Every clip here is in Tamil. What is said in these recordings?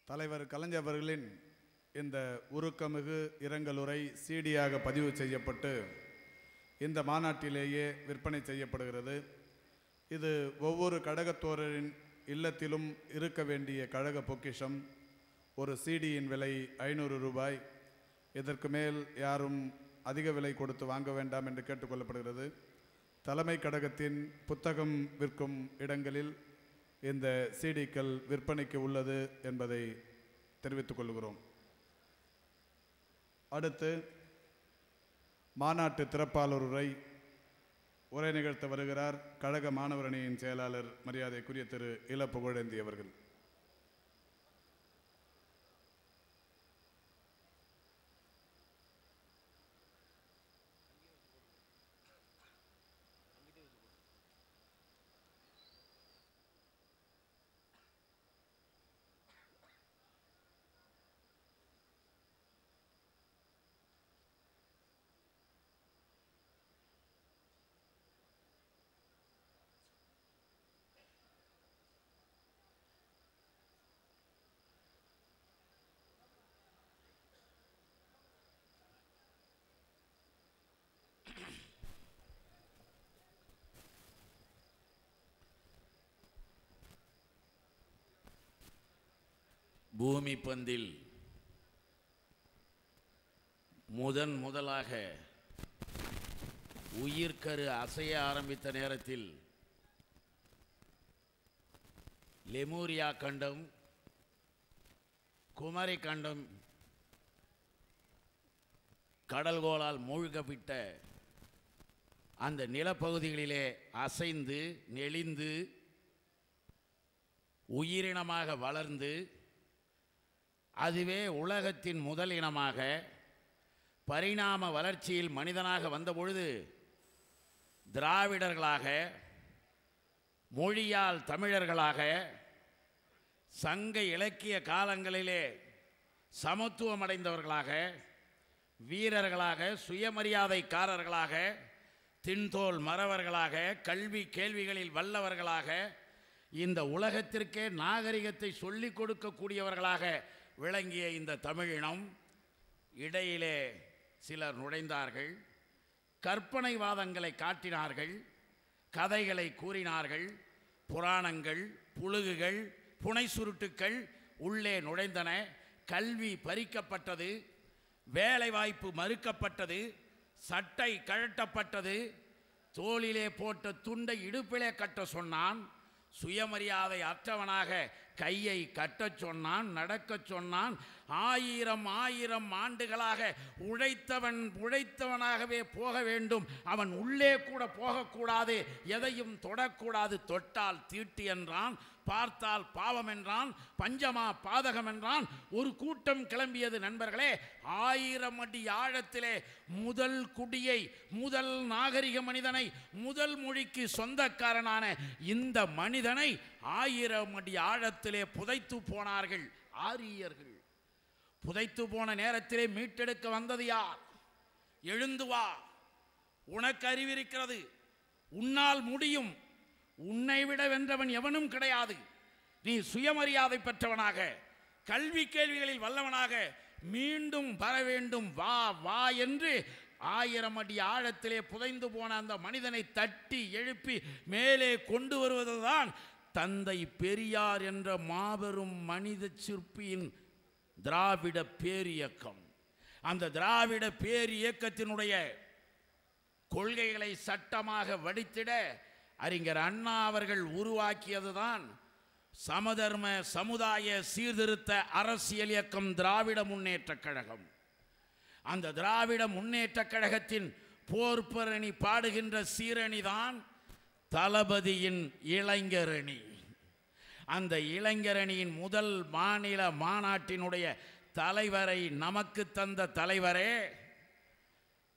தலைவர் கலைஞர் அவர்களின் இந்த உருக்கமிகு இரங்கலுரை சிடியாக பதிவு செய்யப்பட்டு இந்த மாநாட்டிலேயே விற்பனை செய்யப்படுகிறது. இது ஒவ்வொரு கழகத்தோரின் இல்லத்திலும் இருக்க வேண்டிய கழக பொக்கிஷம். ஒரு சிடியின் விலை 500 ரூபாய். இதற்கு மேல் யாரும் அதிக விலை கொடுத்து வாங்க வேண்டாம் என்று கேட்டுக்கொள்ளப்படுகிறது. தலைமை கழகத்தின் புத்தகம் விற்கும் இடங்களில் இந்த சிடிக்கள் விற்பனைக்கு உள்ளது என்பதை தெரிவித்துக் கொள்கிறோம். அடுத்து மாநாட்டு திறப்பாளர் உரை நிகழ்த்த வருகிறார் கழக மாணவர் அணியின் செயலாளர் மரியாதைக்குரிய திரு இள புகழேந்தி அவர்கள். பூமி பந்தில் முதலாக உயிர்கரு அசைய ஆரம்பித்த நேரத்தில் லெமூரியா கண்டம், குமரி கண்டம் கடல்கோளால் மூழ்கப்பட்ட அந்த நிலப்பகுதிகளிலே அசைந்து நெளிந்து உயிரினமாக வளர்ந்து அதுவே உலகத்தின் முதல் இனமாக பரிணாம வளர்ச்சியில் மனிதனாக வந்தபொழுது திராவிடர்களாக, மொழியால் தமிழர்களாக, சங்க இலக்கிய காலங்களிலே சமத்துவம் அடைந்தவர்களாக, வீரர்களாக, சுயமரியாதைக்காரர்களாக, தின்தோல் மறவர்களாக, கல்வி கேள்விகளில் வல்லவர்களாக, இந்த உலகத்திற்கே நாகரிகத்தை சொல்லிக் கொடுக்கக்கூடியவர்களாக விளங்கிய இந்த தமிழினம் இடையிலே சிலர் நுழைந்தார்கள். கற்பனைவாதங்களை காட்டினார்கள், கதைகளை கூறினார்கள். புராணங்கள், புழுகுகள், புனை சுருட்டுக்கள் உள்ளே நுழைந்தன. கல்வி பறிக்கப்பட்டது, வேலைவாய்ப்பு மறுக்கப்பட்டது, சட்டை கழட்டப்பட்டது, தோளிலே போட்ட துண்டை இடுப்பிலே கட்ட சொன்னான். சுயமரியாதை அற்றவனாக கையை கட்டச் சொன்னான், நடக்கச் சொன்னான். ஆயிரம் ஆண்டுகளாக உழைத்தவனாகவே போக வேண்டும், அவன் உள்ளே கூட போகக்கூடாது, எதையும் தொடக்கூடாது, தொட்டால் தீட்டு என்றான், பார்த்தால் பாவம் என்றான், பஞ்சமா பாதகம் என்றான். ஒரு கூட்டம் கிளம்பியது நண்பர்களே. 1000 அடி ஆழத்திலே முதல் குடியை, முதல் நாகரிக மனிதனை, முதல் மொழிக்கு சொந்தக்காரனான இந்த மனிதனை 1000 அடி ஆழத்திலே புதைத்து போனார்கள் ஆரியர்கள். புதைத்து போன நேரத்திலே மீட்டெடுக்க வந்தது யார்? எழுந்து வா, உனக்கு அறிவிருக்கிறது, உன்னால் முடியும், உன்னை விட வென்றவன் எவனும் கிடையாது, நீ சுயமரியாதை பெற்றவனாக, கல்வி கேள்விகளில் வல்லவனாக மீண்டும் வர வேண்டும், வா வா என்று 1000 அடி ஆழத்திலே புதைந்து போன அந்த மனிதனை தட்டி எழுப்பி மேலே கொண்டு வருவதுதான் தந்தை பெரியார் என்ற மாபெரும் மனித சிற்பியின் திராவிட பேரியக்கம். அந்த திராவிட பேரியக்கத்தினுடைய கொள்கைகளை சட்டமாக வடித்திட அறிஞர் அண்ணா அவர்கள் உருவாக்கியதுதான் சமதர்ம சமுதாய சீர்திருத்த அரசியல் இயக்கம் திராவிட முன்னேற்ற கழகம். அந்த திராவிட முன்னேற்ற கழகத்தின் போர்ப்பரணி பாடுகின்ற சீரணிதான் தளபதியின் இளைஞரணி. அந்த இளைஞரணியின் முதல் மாநில மாநாட்டினுடைய தலைவரை நமக்கு தந்த தலைவரே,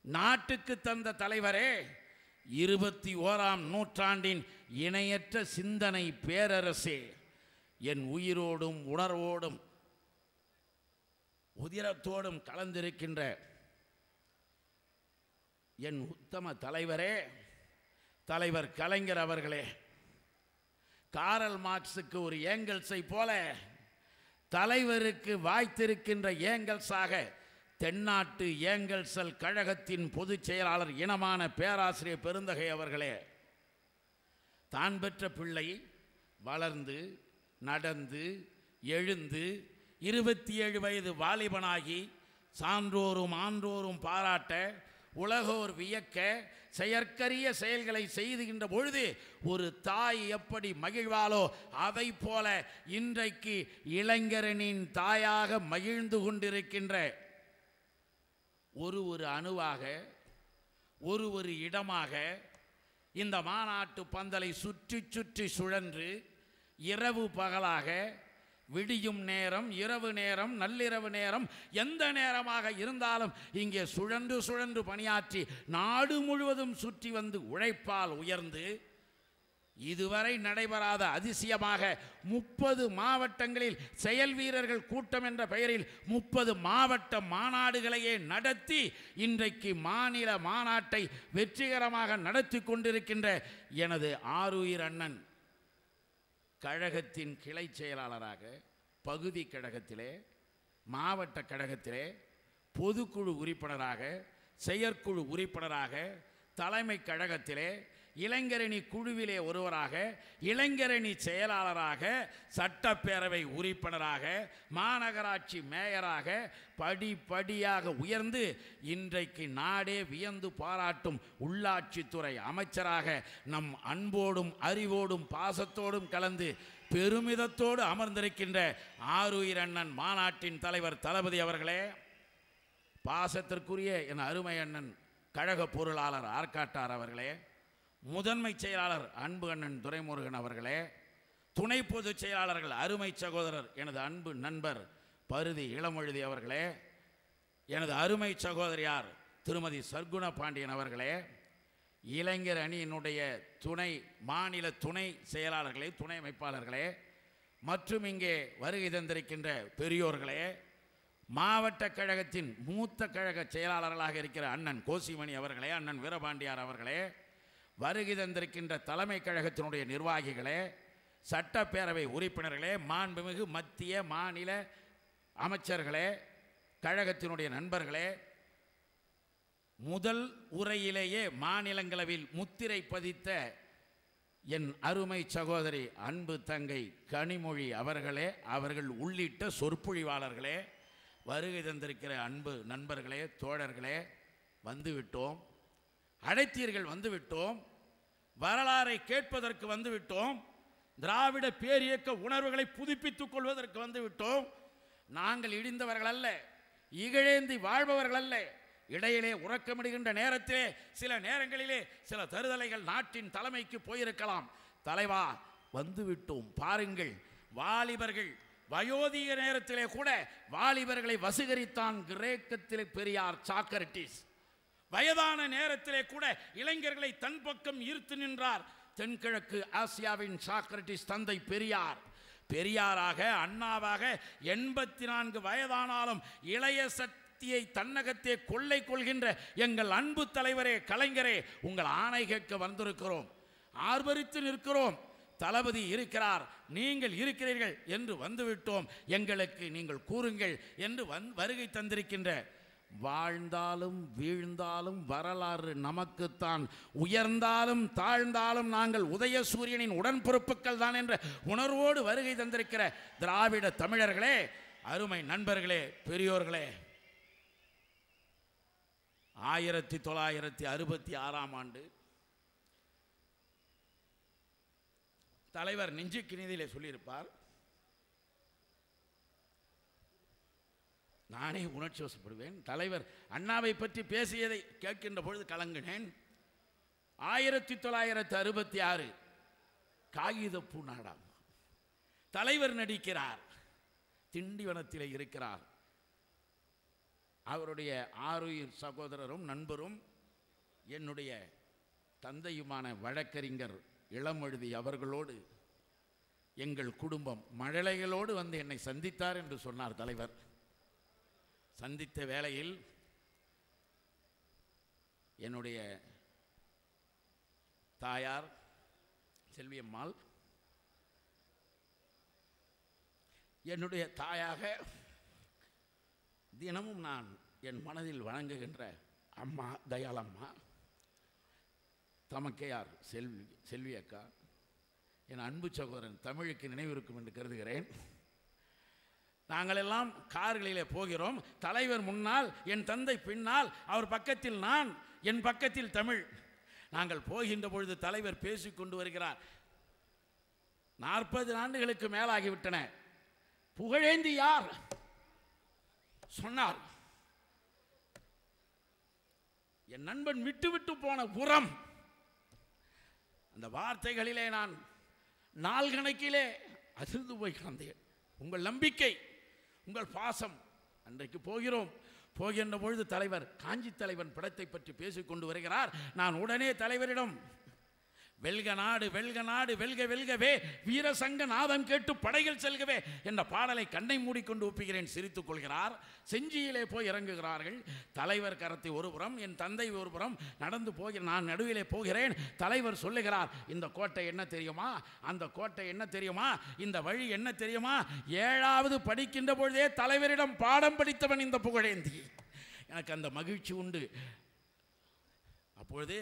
நாட்டுக்கு தந்த தலைவரே, 21ஆம் நூற்றாண்டின் இணையற்ற சிந்தனை பேரரசே, என் உயிரோடும் உணர்வோடும் உதிரத்தோடும் கலந்திருக்கின்ற என் உத்தம தலைவரே, தலைவர் கலைஞர் அவர்களே, காரல் மார்க்ஸுக்கு ஒரு ஏங்கல்ஸை போல தலைவருக்கு வாய்த்திருக்கின்ற ஏங்கல்ஸாக தென்னாட்டு ஏங்கல்சல் கழகத்தின் பொதுச் செயலாளர் இனமான பேராசிரியர் பெருந்தகை அவர்களே, தான் பெற்ற பிள்ளை வளர்ந்து நடந்து எழுந்து 27 வயது வாலிபனாகி சான்றோரும் ஆன்றோரும் பாராட்ட உலகோர் வியக்க செயற்கரிய செயல்களை செய்துகின்ற பொழுது ஒரு தாய் எப்படி மகிழ்வாளோ அதை போல இன்றைக்கு இளைஞரனின் தாயாக மகிழ்ந்து கொண்டிருக்கின்ற ஒரு அணுவாக ஒரு இடமாக இந்த மாநாட்டு பந்தலை சுற்றி சுற்றி சுழன்று இரவு பகலாக விடியும் நேரம் இரவு நேரம் நள்ளிரவு நேரம் எந்த நேரமாக இருந்தாலும் இங்கே சுழன்று சுழன்று பணியாற்றி நாடு முழுவதும் சுற்றி வந்து உழைப்பால் உயர்ந்து இதுவரை நடைபெறாத அதிசயமாக 30 மாவட்டங்களில் செயல் வீரர்கள் கூட்டம் என்ற பெயரில் 30 மாவட்ட மாநாடுகளையே நடத்தி இன்றைக்கு மாநில மாநாட்டை வெற்றிகரமாக நடத்தி கொண்டிருக்கின்ற எனது ஆருயிர் அண்ணன் கழகத்தின் கிளை செயலாளராக, பகுதி கழகத்திலே, மாவட்ட கழகத்திலே பொதுக்குழு உறுப்பினராக, செயற்குழு உறுப்பினராக, தலைமை கழகத்திலே இளைஞரணி குழுவிலே ஒருவராக, இளைஞரணி செயலாளராக, சட்டப்பேரவை உறுப்பினராக, மாநகராட்சி மேயராக படிப்படியாக உயர்ந்து இன்றைக்கு நாடே வியந்து பாராட்டும் உள்ளாட்சித்துறை அமைச்சராக நம் அன்போடும் அறிவோடும் பாசத்தோடும் கலந்து பெருமிதத்தோடு அமர்ந்திருக்கின்ற ஆருயிர் அண்ணன் மாநாட்டின் தலைவர் தளபதி அவர்களே, பாசத்திற்குரிய என் அருமை அண்ணன் கழக பொருளாளர் ஆர்காட்டார் அவர்களே, முதன்மை செயலாளர் அன்பு அண்ணன் துரைமுருகன் அவர்களே, துணை பொதுச் செயலாளர்கள் அருமை சகோதரர் எனது அன்பு நண்பர் பருதி இளமொழுதி அவர்களே, எனது அருமை சகோதரியார் திருமதி சர்க்குண பாண்டியன் அவர்களே, இளைஞர் அணியினுடைய மாநில துணை செயலாளர்களே, துணை அமைப்பாளர்களே மற்றும் இங்கே வருகை தந்திருக்கின்ற பெரியோர்களே, மாவட்ட கழகத்தின் மூத்த கழக செயலாளர்களாக இருக்கிற அண்ணன் கோசிமணி அவர்களே, அண்ணன் வீரபாண்டியார் அவர்களே, வருகை தந்திருக்கின்ற தலைமை கழகத்தினுடைய நிர்வாகிகளே, சட்டப்பேரவை உறுப்பினர்களே, மாண்புமிகு மத்திய மாநில அமைச்சர்களே, கழகத்தினுடைய நண்பர்களே, முதல் உரையிலேயே மாநிலங்களவில் முத்திரை பதித்த என் அருமை சகோதரி அன்பு தங்கை கனிமொழி அவர்களே, அவர்கள் உள்ளிட்ட சொற்பொழிவாளர்களே, வருகை தந்திருக்கிற அன்பு நண்பர்களே, தோழர்களே, வந்துவிட்டோம். அழைத்தீர்கள், வந்துவிட்டோம். வரலாறை கேட்பதற்கு வந்துவிட்டோம். திராவிட பேரியக்க உணர்வுகளை புதுப்பித்துக் கொள்வதற்கு வந்துவிட்டோம். நாங்கள் இடிந்தவர்கள் அல்ல, இகழேந்தி வாழ்பவர்கள் அல்ல. இடையிலே உறக்கமிடுகின்ற நேரத்திலே சில நேரங்களிலே சில தருதலைகள் நாட்டின் தலைமைக்கு போயிருக்கலாம். தலைவா, வந்துவிட்டோம் பாருங்கள். வாலிபர்கள் வயோதிக நேரத்திலே கூட வாலிபர்களை வசீகரித்தான் கிரேக்கத்திலே பெரியார் சாக்ரட்டிஸ். வயதான நேரத்திலே கூட இளைஞர்களை தன் பக்கம் ஈர்த்து நின்றார் தென்கிழக்கு ஆசியாவின் சாக்ரட்டிஸ் தந்தை பெரியார். பெரியாராக அண்ணாவாக 84 வயதானாலும் இளைய சக்தியை தன்னகத்தே கொள்ளை கொள்கின்ற எங்கள் அன்பு தலைவரே, கலைஞரே, உங்கள் ஆணை கேட்க வந்திருக்கிறோம். ஆர்ப்பரித்து நிற்கிறோம். தளபதி இருக்கிறார், நீங்கள் இருக்கிறீர்கள் என்று வந்துவிட்டோம். எங்களுக்கு நீங்கள் கூறுங்கள் என்று வருகை தந்திருக்கின்ற, வாழ்ந்தாலும் வீழ்ந்தாலும் வரலாறு நமக்குத்தான், உயர்ந்தாலும் தாழ்ந்தாலும் நாங்கள் உதயசூரியனின் உடன்பிறப்புகள் தான் என்ற உணர்வோடு வருகை தந்திருக்கிற திராவிட தமிழர்களே, அருமை நண்பர்களே, பெரியோர்களே, 1966ஆம் ஆண்டு தலைவர் நெஞ்சுக்கு நீதியிலே சொல்லியிருப்பார். நானே உணர்ச்சி வசப்படுவேன். தலைவர் அண்ணாவை பற்றி பேசியதை கேட்கின்ற பொழுது கலங்கினேன். 1966 காகிதப்பூ நாடாம். தலைவர் நடிக்கிறார், திண்டிவனத்திலே இருக்கிறார். அவருடைய ஆருயிர் சகோதரரும் நண்பரும் என்னுடைய தந்தையுமான வழக்கறிஞர் இளமொழுதி அவர்களோடு எங்கள் குடும்பம் மழலைகளோடு வந்து என்னை சந்தித்தார் என்று சொன்னார் தலைவர். சந்தித்த வேளையில் என்னுடைய தாயார் செல்வியம்மாள் என்னுடைய தாயாக தினமும் நான் என் மனதில் வணங்குகின்ற அம்மா தயாளம்மா, தமக்கையார் செல்வி அக்கா, என் அன்பு சகோதரன் தமிழுக்கு நினைவிருக்கும் என்று கருதுகிறேன். நாங்கள் எல்லாம் கார்களிலே போகிறோம். தலைவர் முன்னால், என் தந்தை பின்னால், அவர் பக்கத்தில் நான், என் பக்கத்தில் தமிழ். நாங்கள் போகின்ற பொழுது தலைவர் பேசிக்கொண்டு வருகிறார். 40 ஆண்டுகளுக்கு மேலாகிவிட்டன. புகழேந்தி யார் சொன்னார். என் நண்பன் விட்டு விட்டு போன புறம். அந்த வார்த்தைகளிலே நான் நாள் கணக்கிலே அதிர்ந்து போய் கிடந்தேன். உங்கள் நம்பிக்கை, உங்கள் பாசம். அன்றைக்கு போகின்ற பொழுது தலைவர் காஞ்சி தலைவன் படத்தை பற்றி பேசிக்கொண்டு வருகிறார். நான் உடனே தலைவரிடம், வெல்க நாடு வெல்க நாடு வெல்க வெல்கவே, வீரசங்க நாதம் கேட்டு படைகள் செல்கவே என்ற பாடலை கண்ணை மூடிக்கொண்டு ஒப்புகிறேன். சிரித்துக் கொள்கிறார். செஞ்சியிலே போய் இறங்குகிறார்கள். தலைவர் கரத்தை ஒருபுறம், என் தந்தை ஒருபுறம் நடந்து நான் நடுவிலே போகிறேன். தலைவர் சொல்லுகிறார், இந்த கோட்டை என்ன தெரியுமா, அந்த கோட்டை என்ன தெரியுமா, இந்த வழி என்ன தெரியுமா. 7வது படிக்கின்ற பொழுதே தலைவரிடம் பாடம் படித்தவன் இந்த புகழேந்தி. எனக்கு அந்த மகிழ்ச்சி உண்டு. அப்பொழுது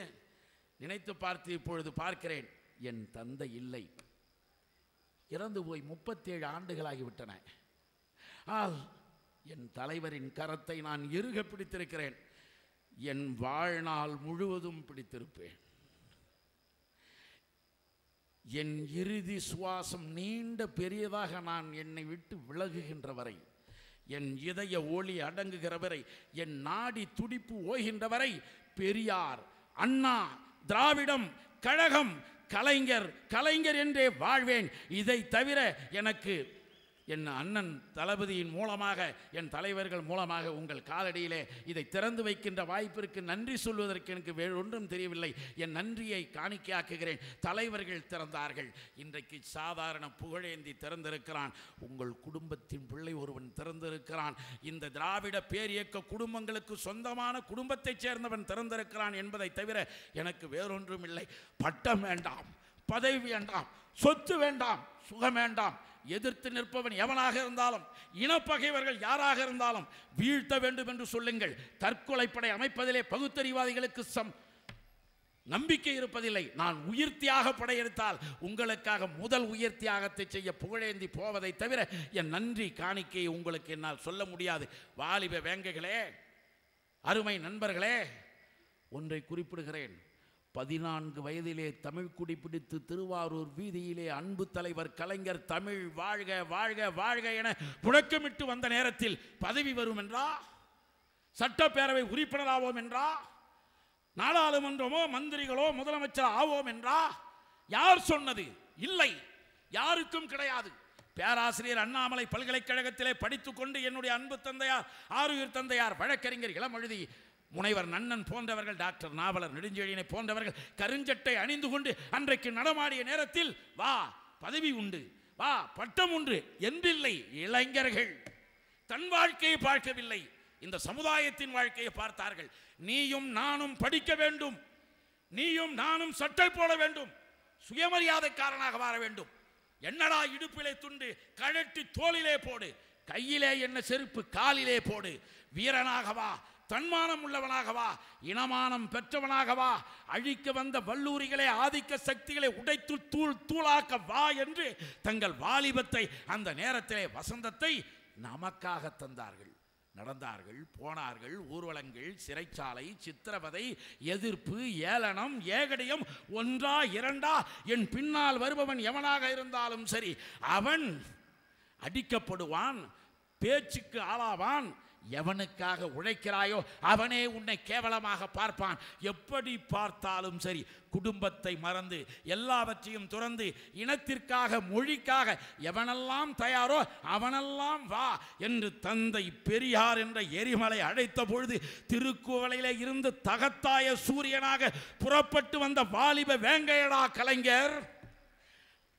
நினைத்து பார்த்து இப்பொழுது பார்க்கிறேன், என் தந்தை இல்லை, இறந்து போய் 37 ஆண்டுகளாகிவிட்டன. என் தலைவரின் கரத்தை நான் இறுக பிடித்திருக்கிறேன். என் வாழ்நாள் முழுவதும் பிடித்திருப்பேன். என் இறுதி சுவாசம் நீண்ட பெரியதாக நான் என்னை விட்டு விலகுகின்ற வரை, என் இதய ஒளி அடங்குகிற வரை, என் நாடி துடிப்பு ஓய்கின்ற வரை பெரியார், அண்ணா, திராவிடம், கழகம், கலைஞர் என்றே வாழ்வேன். இதை தவிர எனக்கு என் அண்ணன் தளபதியின் மூலமாக, என் தலைவர்கள் மூலமாக உங்கள் காலடியிலே இதை திறந்து வைக்கின்ற வாய்ப்பிற்கு நன்றி சொல்வதற்கு எனக்கு வேறொன்றும் தெரியவில்லை. என் நன்றியை காணிக்கையாக்குகிறேன். தலைவர்கள் திறந்தார்கள். இன்றைக்கு சாதாரண புகழேந்தி திறந்திருக்கிறான். உங்கள் குடும்பத்தின் பிள்ளை ஒருவன் திறந்திருக்கிறான். இந்த திராவிட பேரியக்க குடும்பங்களுக்கு சொந்தமான குடும்பத்தைச் சேர்ந்தவன் திறந்திருக்கிறான் என்பதை தவிர எனக்கு வேறொன்றும் இல்லை. பட்டம் வேண்டாம், பதவி வேண்டாம், சொத்து வேண்டாம், சுகம் வேண்டாம். எதிர்த்து நிற்பவன் எவனாக இருந்தாலும், இனப்பகைவர்கள் யாராக இருந்தாலும் வீழ்த்த வேண்டும் என்று சொல்லுங்கள். தற்கொலைப்படை அமைப்பதிலே பகுத்தறிவாதிகளுக்கு நம்பிக்கை இருப்பதில்லை. நான் உயிர் தியாக படையெடுத்தால் உங்களுக்காக முதல் உயிர் தியாகத்தை செய்ய புகழேந்தி போவதை தவிர என் நன்றி காணிக்கையை உங்களுக்கு என்னால் சொல்ல முடியாது. வாலிப வேங்கைகளே, அருமை நண்பர்களே, ஒன்றை குறிப்பிடுகிறேன். 14 வயதிலே தமிழ் குடி பிடித்து திருவாரூர் வீதியிலே அன்பு தலைவர் கலைஞர் தமிழ் வாழ்க வாழ்க வாழ்க என முழக்கமிட்டு வந்த நேரத்தில் பதவி வரும் என்றா, சட்டப்பேரவை உறுப்பினராவோம் என்றா, நாடாளுமன்றமோ மந்திரிகளோ முதலமைச்சர் ஆவோம் என்றா? யார் சொன்னது? இல்லை, யாருக்கும் கிடையாது. பேராசிரியர் அண்ணாமலை பல்கலைக்கழகத்திலே படித்துக் கொண்டு என்னுடைய அன்பு தந்தையார், ஆருயிர் தந்தையார் வழக்கறிஞர் இளமழுதி, முனைவர் நன்னன் போன்றவர்கள், டாக்டர் நாவலர் நெடுஞ்செழியனை போன்றவர்கள் கருஞ்சட்டை அணிந்து கொண்டு அன்றைக்கு நடமாடிய நேரத்தில் வா பதவி உண்டு, வா பட்டம் உண்டு என்றில்லை. இளைஞர்கள் தன் வாழ்க்கையை பார்க்கவில்லை, இந்த சமுதாயத்தின் வாழ்க்கையை பார்த்தார்கள். நீயும் நானும் படிக்க வேண்டும், நீயும் நானும் சட்டை போட வேண்டும், சுயமரியாதைக்காரனாக வர வேண்டும். என்னடா இடுப்பிலே துண்டு, கழட்டி தோளிலே போடு, கையிலே என்ன செருப்பு, காலிலே போடு. வீரனாகவா, தன்மானம் உள்ளவனாகவா, இனமானம் பெற்றவனாகவா, அழிக்க வந்த வல்லூரிகளை, ஆதிக்க சக்திகளை உடைத்து தூளாக்க வா என்று தங்கள் வாலிபத்தை, அந்த நேரத்திலே வசந்தத்தை நமக்காக தந்தார்கள். நடந்தார்கள், போனார்கள், ஊர்வலங்கள், சிறைச்சாலை, சித்திரவதை, எதிர்ப்பு, ஏளனம், ஏகடியம், ஒன்றா இரண்டா, என் பின்னால் வருபவன் எவனாக இருந்தாலும் சரி அவன் அடிக்கப்படுவான், பேச்சுக்கு ஆளாவான். எவனுக்காக உழைக்கிறாயோ அவனே உன்னை கேவலமாக பார்ப்பான். எப்படி பார்த்தாலும் சரி, குடும்பத்தை மறந்து எல்லாவற்றையும் துறந்து இனத்திற்காக, மொழிக்காக எவனெல்லாம் தயாரோ அவனெல்லாம் வா என்று தந்தை பெரியார் என்ற எரிமலை அழைத்த பொழுது திருக்குவளையிலே இருந்து தகத்தாய சூரியனாக புறப்பட்டு வந்த வாலிப வேங்கையடா கலைஞர்.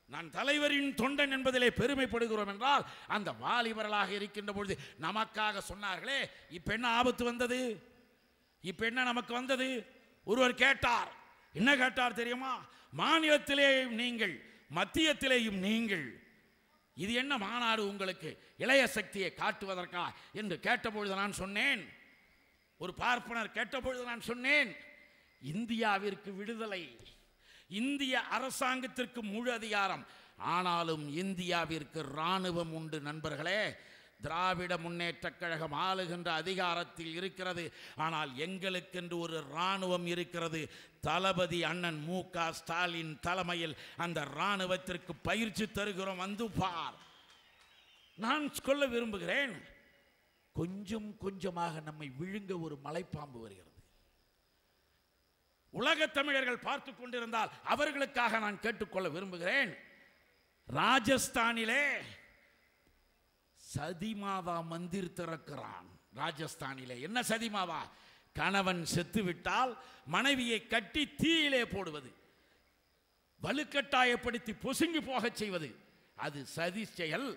நான் தலைவரின் தொண்டன் என்பதிலே பெருமைப்படுகிறோம் என்றால், அந்த வாலிபர்களாக இருக்கின்ற பொழுது நமக்காக சொன்னார்களே. இப்ப என்ன ஆபத்து வந்தது? இப்ப என்ன நமக்கு வந்தது? ஒருவர் கேட்டார். என்ன கேட்டார் தெரியுமா? மாநிலத்திலேயும் நீங்கள், மத்தியத்திலேயும் நீங்கள் இது என்ன மாநாடு உங்களுக்கு இளைய சக்தியை காட்டுவதற்கா என்று கேட்டபொழுது நான் சொன்னேன், ஒரு பார்ப்பனர் கேட்டபொழுது நான் சொன்னேன், இந்தியாவிற்கு விடுதலை, இந்திய அரசாங்கத்திற்கு முழு அதிகாரம், ஆனாலும் இந்தியாவிற்கு இராணுவம் உண்டு நண்பர்களே. திராவிட முன்னேற்றக் கழகம் ஆளுகின்ற அதிகாரத்தில் இருக்கிறது, ஆனால் எங்களுக்கென்று ஒரு இராணுவம் இருக்கிறது. தளபதி அண்ணன் மு.க. ஸ்டாலின் தலைமையில் அந்த இராணுவத்திற்கு பயிற்சி தருகிறோம், வந்து பார். நான் சொல்ல விரும்புகிறேன், கொஞ்சம் கொஞ்சமாக நம்மை விழுங்க ஒரு மலைப்பாம்பு வருகிறது. உலக தமிழர்கள் பார்த்து கொண்டிருந்தால் அவர்களுக்காக நான் கேட்டுக்கொள்ள விரும்புகிறேன். ராஜஸ்தானிலே சதிமாதா மந்திர் திறக்கிறான். ராஜஸ்தானிலே என்ன சதிமாதா? கணவன் செத்துவிட்டால் மனைவியை கட்டி தீயிலே போடுவது, வலுக்கட்டாயப்படுத்தி பொசுங்கி போகச் செய்வது, அது சதி செயல்.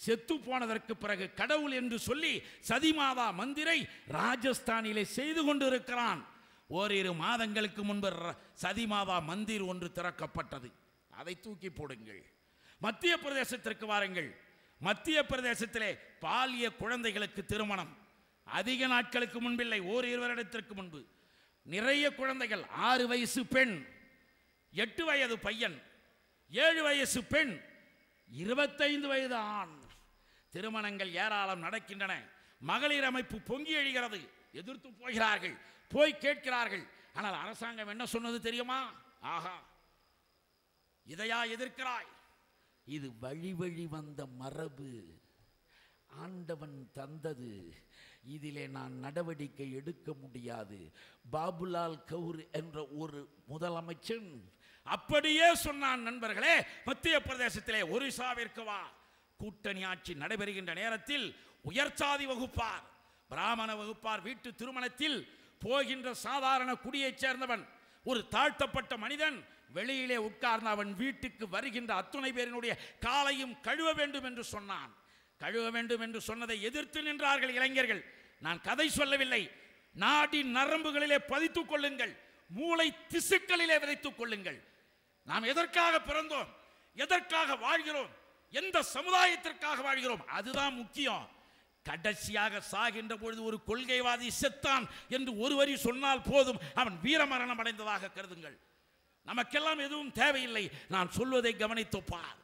செத்து போனதற்கு பிறகு கடவுள் என்று சொல்லி சதிமாதா மந்திரை ராஜஸ்தானிலே செய்து கொண்டிருக்கிறான். ஓரிரு மாதங்களுக்கு முன்பு சதிமாதா மந்திர் ஒன்று திறக்கப்பட்டது, அதை தூக்கி போடுங்கள். மத்திய பிரதேசத்திற்கு வாருங்கள். மத்திய பிரதேசத்திலே பாலிய குழந்தைகளுக்கு திருமணம் அதிக நாட்களுக்கு முன்பில்லை, ஓரிரு வருடத்திற்கு முன்பு நிறைய குழந்தைகள், 6 வயசு பெண், 8 வயது பையன், 7 வயசு பெண், 25 வயது ஆண், திருமணங்கள் ஏராளம் நடக்கின்றன. மகளிர் அமைப்பு பொங்கி எழுகிறது, எதிர்த்து போகிறார்கள், போய் கேட்கிறார்கள். ஆனால் அரசாங்கம் என்ன சொன்னது தெரியுமா? ஆஹா, இதையா எதிர்க்கிறாய்? இது வழி வழி வந்த மரபு, ஆண்டவன் தந்தது, இதிலே நான் நடவடிக்கை எடுக்க முடியாது. பாபுலால் கவுர் என்ற ஒரு முதலமைச்சன் அப்படியே சொன்னான். நண்பர்களே, மத்திய பிரதேசத்திலே ஒரிசாவிற்கு வா. கூட்டணி ஆட்சி நடைபெறுகின்ற நேரத்தில் உயர்சாதி வகுப்பார், பிராமண வகுப்பார் வீட்டு திருமணத்தில் போகின்ற சாதாரண குடியைச் சேர்ந்தவன், ஒரு தாழ்த்தப்பட்ட மனிதன் வெளியிலே உட்கார்ந்து அவன் வீட்டுக்கு வருகின்ற அத்துணை பேரினுடைய காலையும் கழுவ வேண்டும் என்று சொன்னான். கழுவ வேண்டும் என்று சொன்னதை எதிர்த்து நின்றார்கள் இளைஞர்கள். நான் கதை சொல்லவில்லை, நாடின் நரம்புகளிலே பதித்துக் கொள்ளுங்கள், மூளை திசுக்களிலே விதைத்துக் கொள்ளுங்கள். நாம் எதற்காக பிறந்தோம், எதற்காக வாழ்கிறோம், எந்த சமுதாயத்திற்காக வாழ்கிறோம், அதுதான் முக்கியம். கடைசியாக சாகின்ற பொழுது ஒரு கொள்கைவாதி செத்தான் என்று ஒரு வரி சொன்னால் போதும், அவன் வீரமரணம் அடைந்ததாக கருதுங்கள். நமக்கெல்லாம் எதுவும் தேவையில்லை. நான் சொல்வதை கவனித்து பார்.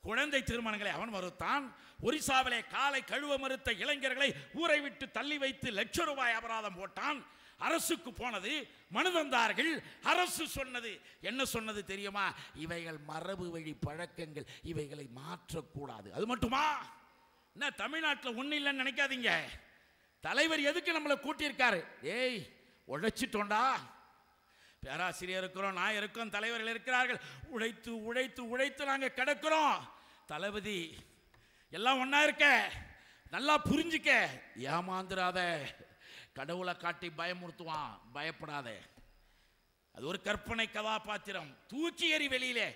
குழந்தை திருமணங்களை அவன் மறுத்தான். ஒரிசாவிலே காலை கழுவ மறுத்த இளைஞர்களை ஊரை விட்டு தள்ளி வைத்து ₹1,00,000 அபராதம் போட்டான். அரசுக்கு போனது, மனு தந்தார்கள். அரசு சொன்னது என்ன சொன்னது தெரியுமா? இவைகள் மரபு வழி பழக்கங்கள், இவைகளை மாற்றக்கூடாது. அது மட்டுமா? என்ன தமிழ்நாட்டில் ஒன்றும் இல்லைன்னு நினைக்காதீங்க. தலைவர் எதுக்கு நம்மளை கூட்டியிருக்காரு? ஏய், உழைச்சிட்டோண்டா, பேராசிரியர் இருக்கிறோம், நான் இருக்கோம், தலைவர்கள் இருக்கிறார்கள், உழைத்து உழைத்து உழைத்து நாங்கள் கிடக்கிறோம். தளபதி எல்லாம் ஒன்றா இருக்க, நல்லா புரிஞ்சுக்க, ஏமாந்துராத, கடவுளை காட்டி பயமுறுத்துவான், பயப்படாத. அது ஒரு கற்பனை கதாபாத்திரம். தூக்கி எறி வெளியிலே.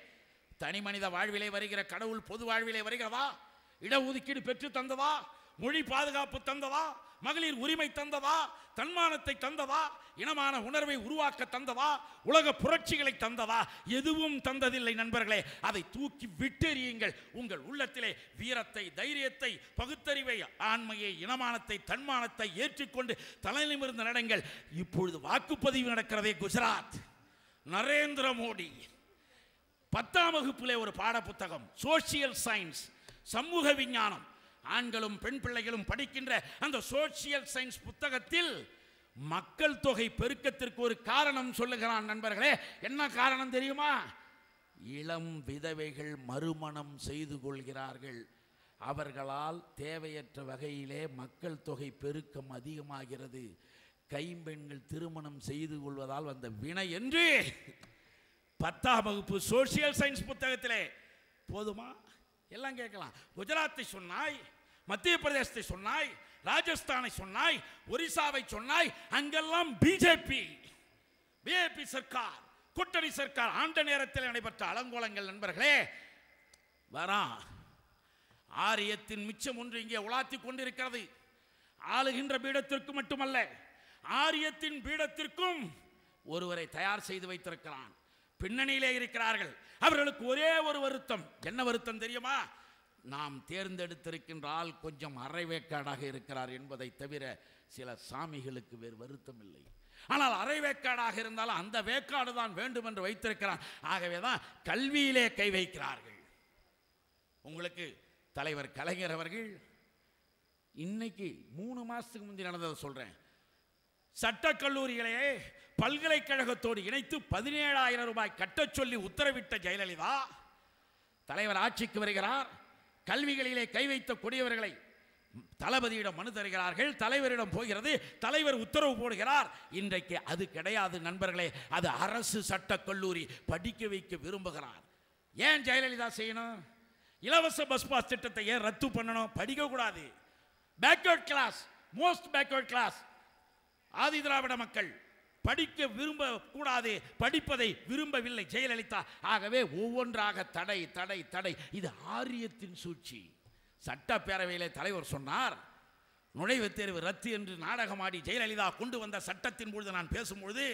தனி மனித வாழ்விலே வருகிற கடவுள் பொது வாழ்விலே வருகிறதா? இடஒதுக்கீடு பெற்று தந்ததா? மொழி பாதுகாப்பு தந்ததா? மகளிர் உரிமை தந்ததா? தன்மானத்தை தந்ததா? இனமான உணர்வை உருவாக்க தந்ததா? உலக புரட்சிகளை தந்ததா? எதுவும் தந்ததில்லை நண்பர்களே. அதை தூக்கி விட்டெறியுங்கள். உங்கள் உள்ளத்திலே வீரத்தை, தைரியத்தை, பகுத்தறிவை, ஆண்மையை, இனமானத்தை, தன்மானத்தை ஏற்றுக்கொண்டு தலைநிமிர்ந்து நடங்கள். இப்பொழுது வாக்குப்பதிவு நடக்கிறதே குஜராத். நரேந்திர மோடி 10ஆம் வகுப்பிலே ஒரு பாட புத்தகம், சோசியல் சயின்ஸ், சமூக விஞ்ஞானம், ஆண்களும் பெண் பிள்ளைகளும் படிக்கின்ற அந்த சோசியல் சயின்ஸ் புத்தகத்தில் மக்கள் தொகை பெருக்கத்திற்கு ஒரு காரணம் சொல்லுகிறான் நண்பர்களே. என்ன காரணம் தெரியுமா? இளம் விதவைகள் மறுமணம் செய்து கொள்கிறார்கள். அவர்களால் தேவையற்ற வகையிலே மக்கள் தொகை பெருக்கம் அதிகமாகிறது. கைம்பெண்கள் திருமணம் செய்து கொள்வதால் வந்த வினை என்று 10ஆம் வகுப்பு சோசியல் சயின்ஸ் புத்தகத்திலே. போதுமா? எல்லாம் கேட்கலாம். குஜராத்தை சொன்னாய், மத்திய பிரதேசத்தை சொன்னாய், ராஜஸ்தானை சொன்னாய், ஒரிசாவை சொன்னாய், அங்கெல்லாம் பிஜேபி சர்க்கார், கூட்டணி சர்க்கார் ஆண்ட நேரத்தில் நடைபெற்ற அலங்கோலங்கள் நண்பர்களே. வரான் ஆரியத்தின் மிச்சம் ஒன்று இங்கே உலாத்தி கொண்டிருக்கிறது. ஆளுகின்ற பீடத்திற்கு மட்டுமல்ல, ஆரியத்தின் பீடத்திற்கும் ஒருவரை தயார் செய்து வைத்திருக்கிறான். பின்னணியிலே இருக்கிறார்கள். அவர்களுக்கு ஒரே ஒரு வருத்தம். என்ன வருத்தம் தெரியுமா? நாம் தேர்ந்தெடுத்திருக்கின்ற ஆள் கொஞ்சம் அரைவேக்காடாக இருக்கிறார் என்பதை தவிர சில சாமிகளுக்கு வேறு வருத்தம் இல்லை. ஆனால் அரைவேக்காடாக இருந்தாலும் அந்த வேக்காடு தான் வேண்டும் என்று வைத்திருக்கிறார். ஆகவே தான் கல்வியிலே கை வைக்கிறார்கள். உங்களுக்கு தலைவர் கலைஞர் அவர்கள் இன்னைக்கு 3 மாசத்துக்கு முந்தி நடந்ததை சொல்றேன். சட்டக்கல்லூரிகளையே பல்கலைக்கழகத்தோடு இணைத்து 17,000 ரூபாய் கட்டச் சொல்லி உத்தரவிட்ட ஜெயலலிதா தலைவர் ஆட்சிக்கு வருகிறார். கல்விகளிலே கை வைத்த கொடியவர்களை தளபதியிடம் மனு தருகிறார்கள். தலைவரிடம் போகிறது. தலைவர் உத்தரவு போடுகிறார். இன்றைக்கு அது கிடையாது நண்பர்களே. அது அரசு சட்டக்கல்லூரி படிக்க வைக்க விரும்புகிறார். ஏன் ஜெயலலிதா செய்யணும்? இலவச பஸ் பாஸ் திட்டத்தை ஏன் ரத்து பண்ணணும்? படிக்க கூடாது. Backward class, most backward class Adi Dravida மக்கள் படிக்க விரும்ப கூடாது, படிப்பதை விரும்பவில்லை ஜெயலலிதா. ஆகவே ஒவ்வொன்றாக தடை தடை தடை. இது ஆரியத்தின் சூழ்ச்சி. சட்டப்பேரவையிலே தலைவர் சொன்னார், நுழைவுத் தேர்வு ரத்து என்று நாடகமாடி ஜெயலலிதா கொண்டு வந்த சட்டத்தின் பொழுது நான் பேசும்பொழுது,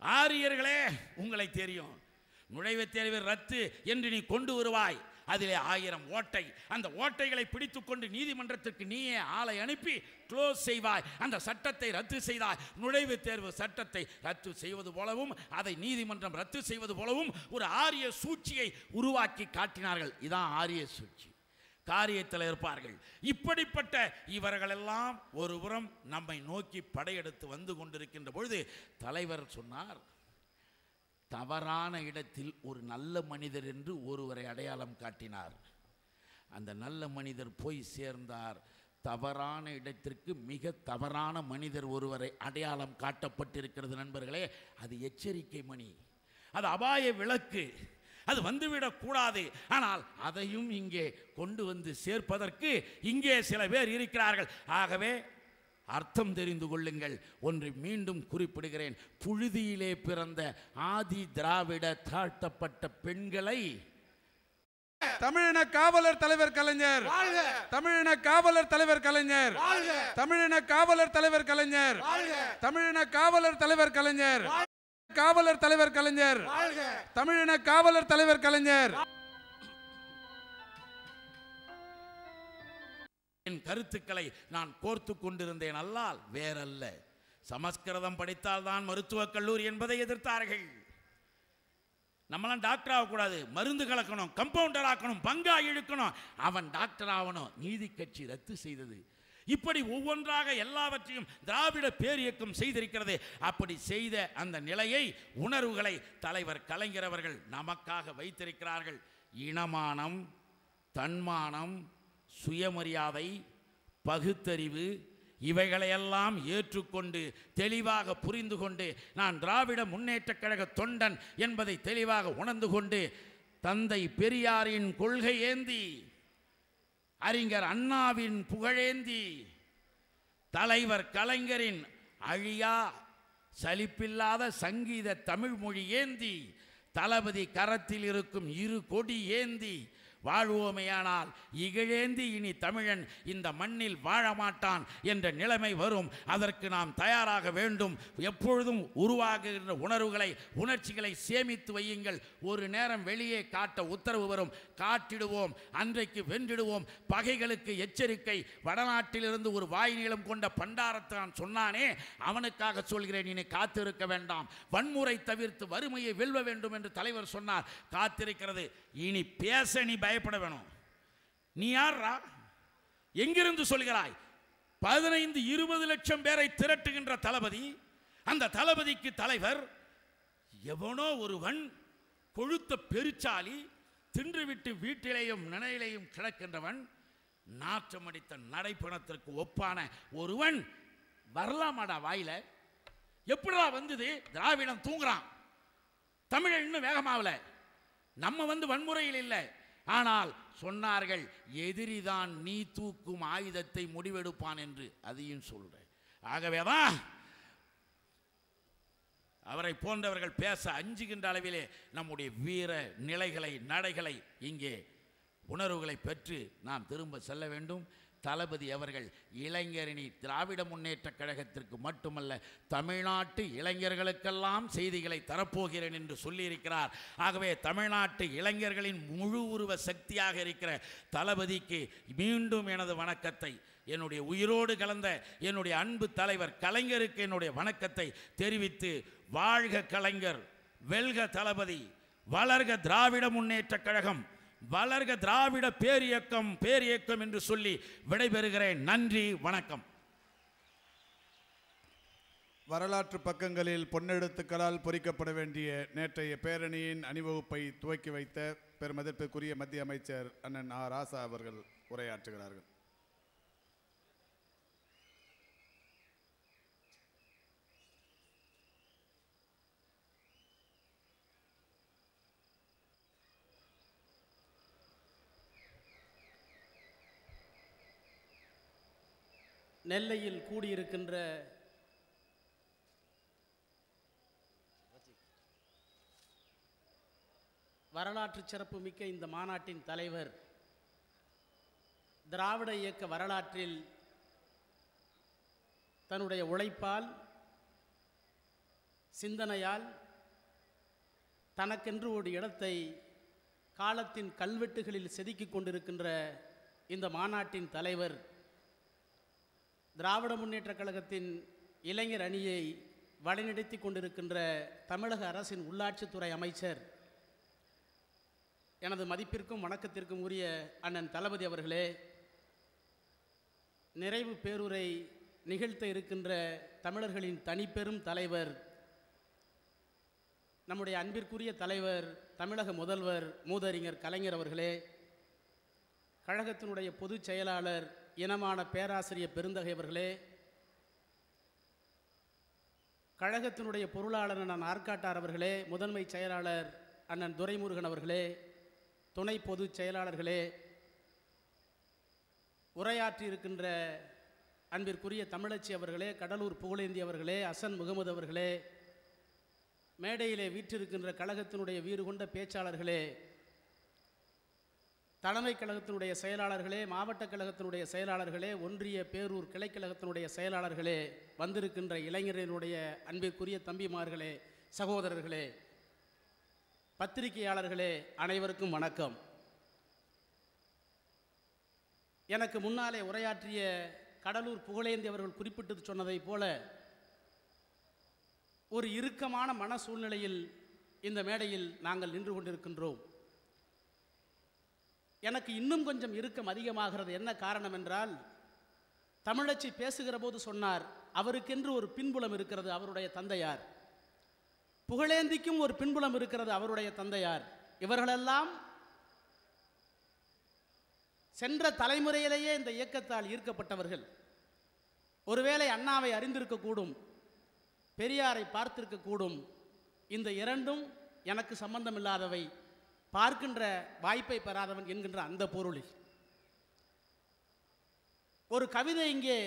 ஆரியர்களே உங்களை தெரியும், நுழைவுத் தேர்வு ரத்து என்று நீ கொண்டு வருவாய், அதிலே 1000 ஓட்டை, அந்த ஓட்டைகளை பிடித்துக் கொண்டு நீதிமன்றத்திற்கு நீயே ஆளை அனுப்பி க்ளோஸ் செய்வாய், அந்த சட்டத்தை ரத்து செய்தாய். நுழைவுத் தேர்வு சட்டத்தை ரத்து செய்வது போலவும் அதை நீதிமன்றம் ரத்து செய்வது போலவும் ஒரு ஆரிய சூழ்ச்சியை உருவாக்கி காட்டினார்கள். இதான் ஆரிய சூழ்ச்சி. காரியத்தில் இருப்பார்கள். இப்படிப்பட்ட இவர்களெல்லாம் ஒருபுறம் நம்மை நோக்கி படையெடுத்து வந்து கொண்டிருக்கின்ற பொழுது தலைவர் சொன்னார், தவறான இடத்தில் ஒரு நல்ல மனிதர் என்று ஒருவரை அடையாளம் காட்டினார். அந்த நல்ல மனிதர் போய் சேர்ந்தார். தவறான இடத்திற்கு மிக தவறான மனிதர் ஒருவரை அடையாளம் காட்டப்பட்டிருக்கிறது நண்பர்களே. அது எச்சரிக்கை மணி, அது அபாய விளக்கு, அது வந்துவிடக்கூடாது. ஆனால் அதையும் இங்கே கொண்டு வந்து சேர்ப்பதற்கு இங்கே சில பேர் இருக்கிறார்கள். ஆகவே அர்த்தம் தெரிந்து கொள்ளுங்கள். ஒன்றை மீண்டும் குறிப்பிடுகிறேன். புழுதியிலே பிறந்த ஆதி திராவிட தாழ்த்தப்பட்ட பெண்களை தமிழின காவலர் தலைவர் கலைஞர், தமிழின காவலர் தலைவர் கலைஞர், தமிழின காவலர் தலைவர் கலைஞர், தமிழின காவலர் தலைவர் கலைஞர், காவலர் தலைவர் கலைஞர், தமிழின காவலர் தலைவர் கலைஞர். என் கருத்துக்களை நான் கோர்த்து கொண்டிருந்தேன் அல்லால் வேறல்ல. சமஸ்கிருதம் படித்தால் தான் மருத்துவக் கல்லூரி என்பதை எதிர்த்தார்கள். நம்மளாம் டாக்டர் ஆகக்கூடாது, மருந்து கலக்கணும், கம்பவுண்டர் ஆக்கணும், பங்கா இழுக்கணும், அவன் டாக்டர் ஆகணும். நீதி கட்சி ரத்து செய்தது. இப்படி ஒவ்வொன்றாக எல்லாவற்றையும் திராவிட பேரியக்கம் செய்திருக்கிறது. அப்படி செய்த அந்த நிலையை, உணர்வுகளை தலைவர் கலைஞர் அவர்கள் நமக்காக வைத்திருக்கிறார்கள். இனமானம், தன்மானம், சுயமரியாதை, பகுத்தறிவு, இவைகளையெல்லாம் ஏற்றுக்கொண்டு தெளிவாக புரிந்து கொண்டு, நான் திராவிட முன்னேற்றக் கழக தொண்டன் என்பதை தெளிவாக உணர்ந்து கொண்டு, தந்தை பெரியாரின் கொள்கை ஏந்தி, அறிஞர் அண்ணாவின் புகழேந்தி, தலைவர் கலைஞரின் அழியா சலிப்பில்லாத சங்கீத தமிழ் மொழி ஏந்தி, தளபதி கரத்தில் இருக்கும் 2 கொடி ஏந்தி வாழ்வோமையானால் இகழேந்தி இனி தமிழன் இந்த மண்ணில் வாழமாட்டான் என்ற நிலைமை வரும். அதற்கு நாம் தயாராக வேண்டும். எப்பொழுதும் உருவாகுகின்ற உணர்வுகளை, உணர்ச்சிகளை சேமித்து வையுங்கள். ஒரு நேரம் வெளியே காட்ட உத்தரவு வரும், காட்டிடுவோம், அன்றைக்கு வென்றிடுவோம். பகைகளுக்கு எச்சரிக்கை. வடநாட்டிலிருந்து ஒரு வாய் நீளம் கொண்ட பண்டாரத்தான் சொன்னானே, அவனுக்காக சொல்கிறேன், இனி காத்திருக்க வேண்டாம். வன்முறை தவிர்த்து வறுமையை வெல்ல வேண்டும் என்று தலைவர் சொன்னார். காத்திருக்கிறது. இனி பேச நீ பயப்பட வேணும். நீ யாரா? எங்கிருந்து சொல்கிறாய்? 15-20 லட்சம் பேரை திரட்டுகின்ற தளபதி, அந்த தளபதிக்கு தலைவர் எவனோ ஒருவன், கொழுத்த பெருச்சாலி, தின்றுவிட்டு வீட்டிலேயும் நிலையிலேயும் கிடக்கின்றவன், நாற்றமடித்த நடைப்பணத்திற்கு ஒப்பான ஒருவன் வரலாமாடா வாயில? எப்படிடா வந்தது? திராவிடம் தூங்குறான், தமிழன் இன்னும் வேகமாகல, நம்ம வன்முறையில் இல்லை. ஆனால் சொன்னார்கள், எதிரிதான் நீ தூக்கும் ஆயுதத்தை முடிவெடுப்பான் என்று. அதையும் சொல்றேன். ஆகவேதான் அவரை போன்றவர்கள் பேச அஞ்சுகின்ற அளவிலே நம்முடைய வீர நிலைகளை, நடைகளை, இங்கே உணர்வுகளை பெற்று நாம் திரும்ப செல்ல வேண்டும். தளபதி அவர்கள் இளைஞரணி திராவிட முன்னேற்றக் கழகத்திற்கு மட்டுமல்ல தமிழ்நாட்டு இளைஞர்களுக்கெல்லாம் செய்திகளை தரப்போகிறேன் என்று சொல்லியிருக்கிறார். ஆகவே தமிழ்நாட்டு இளைஞர்களின் முழு உருவ சக்தியாக இருக்கிற தளபதிக்கு மீண்டும் எனது வணக்கத்தை, என்னுடைய உயிரோடு கலந்த என்னுடைய அன்பு தலைவர் கலைஞருக்கு என்னுடைய வணக்கத்தை தெரிவித்து, வாழ்க கலைஞர், வெல்க தளபதி, வளர்க திராவிட முன்னேற்றக் கழகம், வளர்க திராவிட பேரியக்கம் என்று சொல்லி விடைபெறுகிறேன். நன்றி, வணக்கம். வரலாற்று பக்கங்களில் பொன்னெழுத்துக்களால் பொறிக்கப்பட வேண்டிய நேற்றைய பேரணியின் அணிவகுப்பை துவக்கி வைத்த பெருமதிப்பிற்குரிய மத்திய அமைச்சர் அண்ணன் ஆ. ராசா அவர்கள் உரையாற்றுகிறார்கள். நெல்லையில் கூடியிருக்கின்ற வரலாற்று சிறப்புமிக்க இந்த மாநாட்டின் தலைவர், திராவிட இயக்க வரலாற்றில் தன்னுடைய உழைப்பால், சிந்தனையால் தனக்கென்று ஒரு இடத்தை காலத்தின் கல்வெட்டுகளில் செதுக்கிக் கொண்டிருக்கின்ற இந்த மாநாட்டின் தலைவர், திராவிட முன்னேற்றக் கழகத்தின் இளைஞர் அணியை வழிநடத்தி கொண்டிருக்கின்ற தமிழக அரசின் உள்ளாட்சித்துறை அமைச்சர், எனது மதிப்பிற்கும் வணக்கத்திற்கும் உரிய அண்ணன் தளபதி அவர்களே, நிறைவு பேருரை நிகழ்த்த இருக்கின்ற தமிழர்களின் தனிப்பெரும் தலைவர், நம்முடைய அன்பிற்குரிய தலைவர் தமிழக முதல்வர் மூதறிஞர் கலைஞர் அவர்களே, கழகத்தினுடைய பொதுச் செயலாளர் இனமான பேராசிரியர் பெருந்தகை அவர்களே, கழகத்தினுடைய பொருளாளர் அண்ணன் ஆர்காட்டார் அவர்களே, முதன்மை செயலாளர் அண்ணன் துரைமுருகன் அவர்களே, துணை பொதுச் செயலாளர்களே, உரையாற்றி இருக்கின்ற அன்பிற்குரிய தமிழச்சி அவர்களே, கடலூர் புகழேந்தி அவர்களே, அசன் முகமது அவர்களே, மேடையிலே வீற்றிருக்கின்ற கழகத்தினுடைய வீறு கொண்ட பேச்சாளர்களே, தலைமை கழகத்தினுடைய செயலாளர்களே, மாவட்ட கழகத்தினுடைய செயலாளர்களே, ஒன்றிய பேரூர் கிளைக்கழகத்தினுடைய செயலாளர்களே, வந்திருக்கின்ற இளைஞர்களுடைய அன்பிற்குரிய தம்பிமார்களே, சகோதரர்களே, பத்திரிகையாளர்களே, அனைவருக்கும் வணக்கம். எனக்கு முன்னாலே உரையாற்றிய கடலூர் புகழேந்தி அவர்கள் குறிப்பிட்டு சொன்னதைப் போல ஒரு இறுக்கமான மன சூழ்நிலையில் இந்த மேடையில் நாங்கள் நின்று கொண்டிருக்கின்றோம். எனக்கு இன்னும் கொஞ்சம் இறுக்கம் அதிகமாகிறது. என்ன காரணம் என்றால், தமிழச்சி பேசுகிற போது சொன்னார், அவருக்கென்று ஒரு பின்புலம் இருக்கிறது, அவருடைய தந்தையார். புகழேந்திக்கும் ஒரு பின்புலம் இருக்கிறது, அவருடைய தந்தையார். இவர்களெல்லாம் சென்ற தலைமுறையிலேயே இந்த இயக்கத்தால் ஈர்க்கப்பட்டவர்கள். ஒருவேளை அண்ணாவை அறிந்திருக்கக்கூடும், பெரியாரை பார்த்திருக்கக்கூடும். இந்த இரண்டும் எனக்கு சம்பந்தமில்லாதவை, பார்க்கின்ற வாய்ப்பை பெறாதவன் என்கின்ற அந்த பொருளில் ஒரு கவிதை இங்கே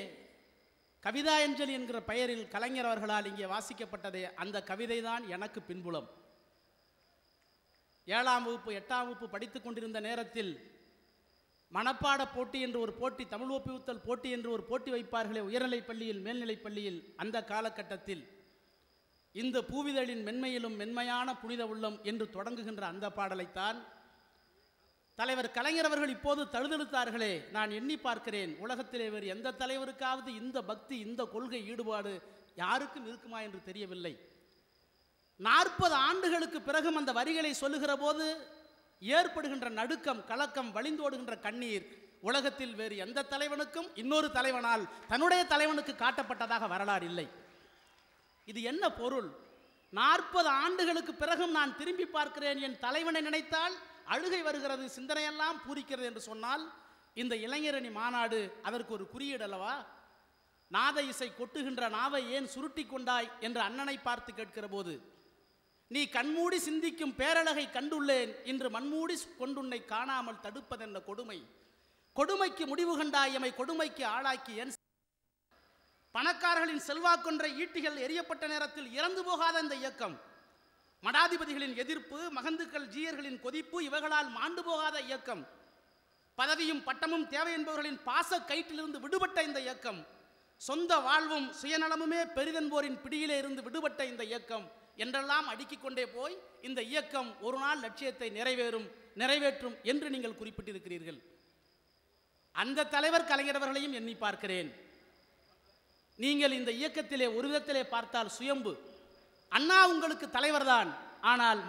கவிதாஞ்சலி என்கிற பெயரில் கலைஞர் அவர்களால் இங்கே வாசிக்கப்பட்டதே, அந்த கவிதை தான் எனக்கு பின்புலம். 7ஆம் வகுப்பு 8ஆம் வகுப்பு படித்துக் கொண்டிருந்த நேரத்தில் மனப்பாட போட்டி என்று ஒரு போட்டி, தமிழ் ஒப்புவித்தல் போட்டி என்று ஒரு போட்டி வைப்பார்களே உயர்நிலைப் பள்ளியில், மேல்நிலைப் பள்ளியில். அந்த காலகட்டத்தில் இந்த பூவிதழின் மென்மையிலும் மென்மையான புனித உள்ளம் என்று தொடங்குகின்ற அந்த பாடலைத்தான் தலைவர் கலைஞர் அவர்கள் இப்போது தழுதழுத்தார்களே. நான் எண்ணி பார்க்கிறேன், உலகத்திலே வேறு எந்த தலைவருக்காவது இந்த பக்தி, இந்த கொள்கை ஈடுபாடு யாருக்கும் இருக்குமா என்று தெரியவில்லை. 40 ஆண்டுகளுக்கு பிறகும் அந்த வரிகளை சொல்லுகிற போது ஏற்படுகின்ற நடுக்கம், கலக்கம், வழிந்தோடுகின்ற கண்ணீர் உலகத்தில் வேறு எந்த தலைவனுக்கும் இன்னொரு தலைவனால் தன்னுடைய தலைவனுக்கு காட்டப்பட்டதாக வரலாறு இல்லை. இது என்ன பொருள்? 40 ஆண்டுகளுக்கு பிறகும் நான் திரும்பி பார்க்கிறேன், என் தலைவனை நினைத்தால் அழுகை வருகிறது, சிந்தனையெல்லாம் பூரிக்கிறது என்று சொன்னால் இந்த இளைஞரணி மாநாடு அதற்கு ஒரு குறியீடு அல்லவா? நாத இசை கொட்டுகின்ற நாவை ஏன் சுருட்டி கொண்டாய் என்று அண்ணனை பார்த்து கேட்கிற போது, நீ கண்மூடி சிந்திக்கும் பேரழகை கண்டுள்ளேன், இன்று மண்மூடி கொண்டுன்னை காணாமல் தடுப்பதென்ன கொடுமை, கொடுமைக்கு முடிவு கண்டாய், எமை கொடுமைக்கு ஆளாக்கி என் பணக்காரர்களின் செல்வாக்கொன்ற ஈட்டிகள் எரியப்பட்ட நேரத்தில் இறந்து போகாத இந்த இயக்கம், மடாதிபதிகளின் எதிர்ப்பு, மகந்துக்கள் ஜீயர்களின் கொதிப்பு, இவர்களால் மாண்டு போகாத இயக்கம், பதவியும் பட்டமும் தேவை என்பவர்களின் பாச கயிற்றிலிருந்து விடுபட்ட இந்த இயக்கம், சொந்த வாழ்வும் சுயநலமுமே பெரிதென்போரின் பிடியிலே இருந்து விடுபட்ட இந்த இயக்கம் என்றெல்லாம் அடுக்கிக் கொண்டே போய் இந்த இயக்கம் ஒரு நாள் லட்சியத்தை நிறைவேற்றும் என்று நீங்கள் குறிப்பிட்டிருக்கிறீர்கள். அந்த தலைவர் கலைஞர் அவர்களையும் எண்ணி பார்க்கிறேன். நீங்கள் இந்த இயக்கத்திலே ஒரு விதத்திலே பார்த்தால் சுயம்பு. அண்ணா உங்களுக்கு தலைவர்தான், ஆனால்